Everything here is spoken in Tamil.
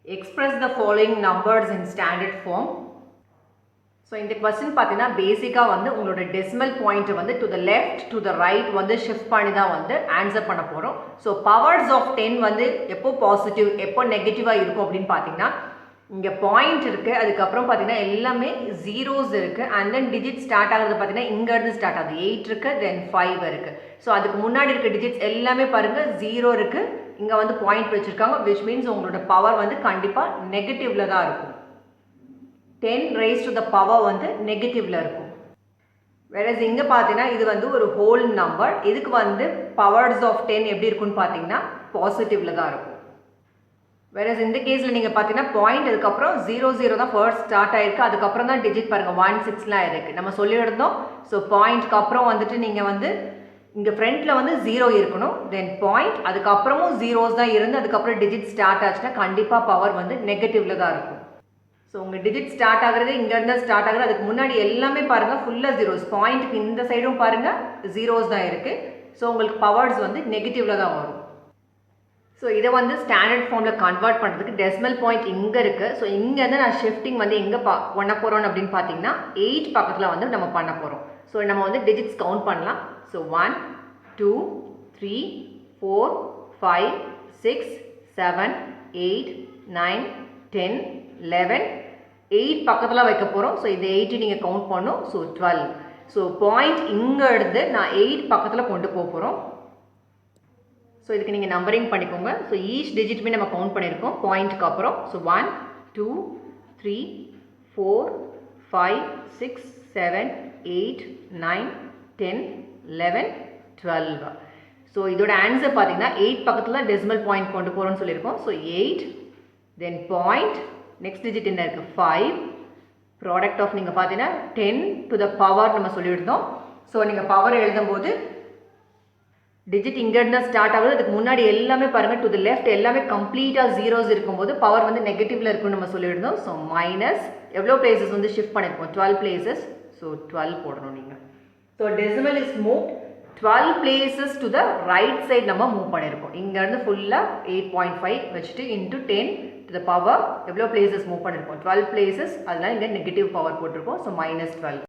Express the following numbers in standard form. So இந்த question பார்த்தீங்கன்னா பேசிக்காக வந்து உங்களோட டெசிமல் பாயிண்ட்டை வந்து to the left to the right வந்து ஷிஃப்ட் பண்ணி தான் வந்து ஆன்சர் பண்ண போகிறோம். ஸோ பவர்ஸ் ஆஃப் 10 வந்து எப்போ பாசிட்டிவ் எப்போ நெகட்டிவாக இருக்கும் அப்படின்னு பார்த்தீங்கன்னா இங்கே பாயிண்ட் இருக்குது, அதுக்கப்புறம் பார்த்தீங்கன்னா எல்லாமே ஜீரோஸ் இருக்குது, அண்ட் தென் டிஜிட் ஸ்டார்ட் ஆகுறது பார்த்தீங்கன்னா இங்கேருந்து ஸ்டார்ட் ஆகுது 8 இருக்குது, தென் 5 இருக்குது. ஸோ அதுக்கு முன்னாடி இருக்க டிஜிட்ஸ் எல்லாமே பாருங்கள் 0 இருக்குது, இங்கே வந்து பாயிண்ட் வச்சுருக்காங்க, விச் மீன்ஸ் உங்களோட பவர் வந்து கண்டிப்பாக நெகட்டிவில் தான் இருக்கும். 10 raised to the power வந்து நெகட்டிவ்ல இருக்கும். whereas இங்கே பார்த்தீங்கன்னா இது வந்து ஒரு ஹோல் நம்பர், இதுக்கு வந்து பவர்ஸ் ஆஃப் 10 எப்படி இருக்குன்னு பார்த்தீங்கன்னா பாசிட்டிவ்ல தான் இருக்கும். whereas இந்த கேஸில் நீங்கள் பார்த்தீங்கன்னா பாயிண்ட் அதுக்கப்புறம் 0 தான் ஃபர்ஸ்ட் ஸ்டார்ட் ஆயிருக்கு, அதுக்கப்புறம் தான் டிஜிட் பாருங்கள் 1 6லாம் இருக்குது. நம்ம சொல்லியிருந்தோம் ஸோ பாயிண்ட்க்கு அப்புறம் வந்துட்டு நீங்கள் வந்து இங்கே ஃப்ரண்ட்டில் வந்து 0 இருக்கணும், தென் பாயிண்ட் அதுக்கப்புறமும் ஜீரோஸ் தான் இருந்து அதுக்கப்புறம் டிஜிட் ஸ்டார்ட் ஆச்சுன்னா கண்டிப்பாக பவர் வந்து நெகட்டிவ்ல தான் இருக்கும். ஸோ உங்கள் டிஜிட் ஸ்டார்ட் ஆகிறது இங்கேருந்து ஸ்டார்ட் ஆகுது, அதுக்கு முன்னாடி எல்லாமே பாருங்கள் ஃபுல்லாக ஜீரோஸ், பாயிண்ட்டுக்கு இந்த சைடும் பாருங்கள் ஜீரோஸ் தான் இருக்குது. ஸோ உங்களுக்கு பவர்ஸ் வந்து நெகட்டிவில் தான் வரும். ஸோ இதை வந்து ஸ்டாண்டர்ட் ஃபார்மில் கன்வெர்ட் பண்ணுறதுக்கு டெசிமல் பாயிண்ட் இங்கே இருக்குது. ஸோ இங்கேருந்து நான் ஷிஃப்டிங் வந்து எங்கே பண்ண போகிறோம் அப்படின்னு பார்த்தீங்கன்னா 8 பக்கத்தில் வந்து நம்ம பண்ண போகிறோம். ஸோ நம்ம வந்து டிஜிட்ஸ் கவுண்ட் பண்ணலாம். ஸோ 1 2 3 4 5 6 7 8 9 10 11 8 பக்கத்தில் வைக்க போகிறோம். ஸோ இந்த 8 நீங்கள் கவுண்ட் பண்ணும். ஸோ 12. ஸோ பாயிண்ட் இங்கே எடுத்து நான் 8 பக்கத்தில் கொண்டு போக போகிறோம். ஸோ இதுக்கு நீங்கள் நம்பரிங் பண்ணிக்கோங்க. ஸோ ஈச் டிஜிட்டுமே நம்ம கவுண்ட் பண்ணியிருக்கோம் பாயிண்ட்டுக்கு அப்புறம். ஸோ 1 2 3 4 5 6 7 8 9 10 11 12. ஸோ இதோட ஆன்சர் பார்த்தீங்கன்னா 8 பக்கத்தில் டெசிமல் பாயிண்ட் கொண்டு போகிறோம்னு சொல்லியிருக்கோம். ஸோ 8 தென் பாயிண்ட் நெக்ஸ்ட் டிஜிட் என்ன இருக்குது 5, ப்ராடக்ட் ஆஃப் நீங்கள் பார்த்தீங்கன்னா 10 டு த பவர் நம்ம சொல்லியிருந்தோம். ஸோ நீங்கள் பவர் எழுதும்போது டிஜிட் இங்கேருந்து ஸ்டார்ட் ஆகுது, அதுக்கு முன்னாடி எல்லாமே பாருங்கள் டு த லெஃப்ட் எல்லாமே கம்ப்ளீட்டாக ஜீரோஸ் இருக்கும்போது பவர் வந்து நெகட்டிவில் இருக்குன்னு நம்ம சொல்லியிருந்தோம். ஸோ மைனஸ் எவ்வளோ பிளேசஸ் வந்து ஷிஃப்ட் பண்ணியிருக்கோம் 12 பிளேசஸ். ஸோ 12 போடணும் நீங்கள். So decimal is move 12 places to the right side நம்ம மூவ் பண்ணியிருக்கோம். இங்கேருந்து ஃபுல்லாக 8.5 வச்சுட்டு இன்ட்டு 10 to the power எவ்வளோ பிளேசஸ் மூவ் பண்ணியிருக்கோம் 12 places, அதெல்லாம் இங்கே நெகட்டிவ் பவர் போட்டிருக்கோம். ஸோ -12.